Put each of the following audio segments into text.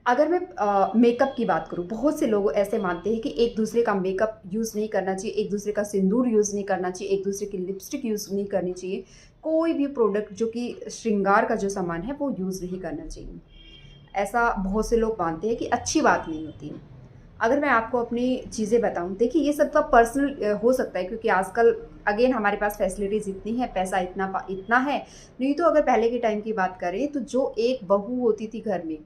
अगर मैं मेकअप की बात करूँ, बहुत से लोग ऐसे मानते हैं कि एक दूसरे का मेकअप यूज़ नहीं करना चाहिए, एक दूसरे का सिंदूर यूज़ नहीं करना चाहिए, एक दूसरे की लिपस्टिक यूज़ नहीं करनी चाहिए, कोई भी प्रोडक्ट जो कि श्रृंगार का जो सामान है वो यूज़ नहीं करना चाहिए। ऐसा बहुत से लोग मानते हैं कि अच्छी बात नहीं होती है। अगर मैं आपको अपनी चीज़ें बताऊँ, देखिए ये सबका पर्सनल हो सकता है, क्योंकि आजकल अगेन हमारे पास फैसिलिटीज़ इतनी है, पैसा इतना है। नहीं तो अगर पहले के टाइम की बात करें तो जो एक बहू होती थी घर में,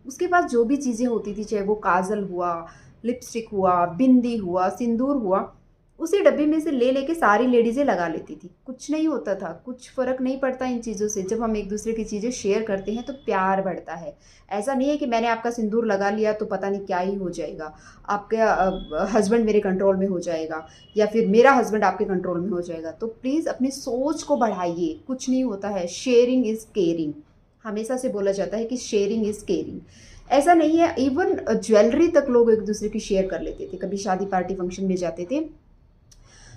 उसके पास जो भी चीज़ें होती थी, चाहे वो काजल हुआ, लिपस्टिक हुआ, बिंदी हुआ, सिंदूर हुआ, उसी डब्बे में से ले लेके सारी लेडीज़ें लगा लेती थी। कुछ नहीं होता था, कुछ फ़र्क नहीं पड़ता इन चीज़ों से। जब हम एक दूसरे की चीज़ें शेयर करते हैं तो प्यार बढ़ता है। ऐसा नहीं है कि मैंने आपका सिंदूर लगा लिया तो पता नहीं क्या ही हो जाएगा, आपका हस्बैंड मेरे कंट्रोल में हो जाएगा, या फिर मेरा हस्बैंड आपके कंट्रोल में हो जाएगा। तो प्लीज़ अपनी सोच को बढ़ाइए, कुछ नहीं होता है। शेयरिंग इज़ केयरिंग, हमेशा से बोला जाता है कि शेयरिंग इज़ केयरिंग। ऐसा नहीं है, इवन ज्वेलरी तक लोग एक दूसरे की शेयर कर लेते थे। कभी शादी पार्टी फंक्शन में जाते थे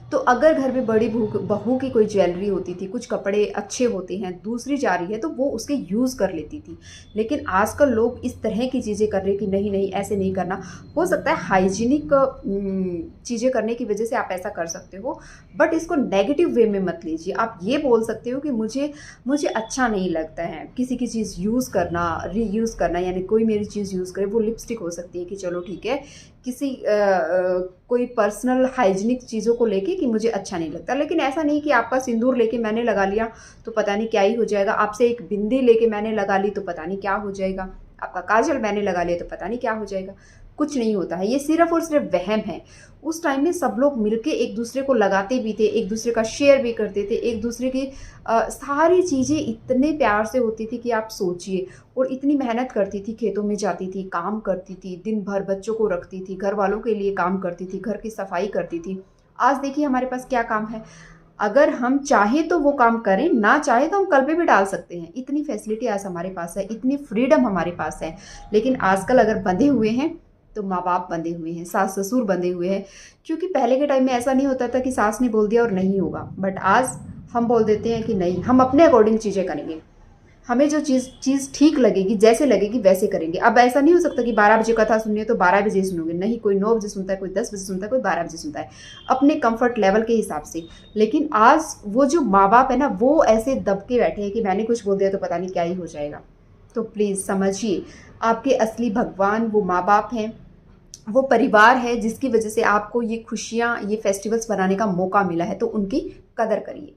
तो अगर घर में बड़ी बहू की कोई ज्वेलरी होती थी, कुछ कपड़े अच्छे होते हैं, दूसरी जा रही है तो वो उसके यूज़ कर लेती थी। लेकिन आजकल लोग इस तरह की चीज़ें कर रहे हैं कि नहीं नहीं ऐसे नहीं करना। हो सकता है हाइजीनिक चीज़ें करने की वजह से आप ऐसा कर सकते हो, बट इसको नेगेटिव वे में मत लीजिए। आप ये बोल सकते हो कि मुझे मुझे अच्छा नहीं लगता है किसी की चीज़ यूज़ करना, रीयूज़ करना, यानी कोई मेरी चीज़ यूज़ करे। वो लिपस्टिक हो सकती है कि चलो ठीक है, किसी कोई पर्सनल हाइजीनिक चीज़ों को लेके कि मुझे अच्छा नहीं लगता। लेकिन ऐसा नहीं कि आपका सिंदूर लेके मैंने लगा लिया तो पता नहीं क्या ही हो जाएगा, आपसे एक बिंदी लेके मैंने लगा ली तो पता नहीं क्या हो जाएगा, आपका काजल मैंने लगा लिया तो पता नहीं क्या हो जाएगा। कुछ नहीं होता है, ये सिर्फ और सिर्फ वहम है। उस टाइम में सब लोग मिलके एक दूसरे को लगाते भी थे, एक दूसरे का शेयर भी करते थे, एक दूसरे की सारी चीज़ें इतने प्यार से होती थी कि आप सोचिए। और इतनी मेहनत करती थी, खेतों में जाती थी, काम करती थी, दिन भर बच्चों को रखती थी, घर वालों के लिए काम करती थी, घर की सफाई करती थी। आज देखिए हमारे पास क्या काम है। अगर हम चाहें तो वो काम करें, ना चाहे तो हम कल पे भी डाल सकते हैं। इतनी फैसिलिटी आज हमारे पास है, इतनी फ्रीडम हमारे पास है। लेकिन आजकल अगर बंधे हुए हैं तो माँ बाप बंधे हुए हैं, सास ससुर बंधे हुए हैं। क्योंकि पहले के टाइम में ऐसा नहीं होता था कि सास ने बोल दिया और नहीं होगा, बट आज हम बोल देते हैं कि नहीं, हम अपने अकॉर्डिंग चीज़ें करेंगे, हमें जो चीज़ ठीक लगेगी, जैसे लगेगी वैसे करेंगे। अब ऐसा नहीं हो सकता कि 12 बजे कथा सुननी है तो 12 बजे सुनोगे, नहीं, कोई 9 बजे सुनता है, कोई 10 बजे सुनता है, कोई 12 बजे सुनता है, अपने कंफर्ट लेवल के हिसाब से। लेकिन आज वो जो माँ बाप है ना, वो ऐसे दब के बैठे हैं कि मैंने कुछ बोल दिया तो पता नहीं क्या ही हो जाएगा। तो प्लीज़ समझिए, आपके असली भगवान वो माँ बाप हैं, वो परिवार है जिसकी वजह से आपको ये खुशियाँ, ये फेस्टिवल्स बनाने का मौका मिला है, तो उनकी कदर करिए।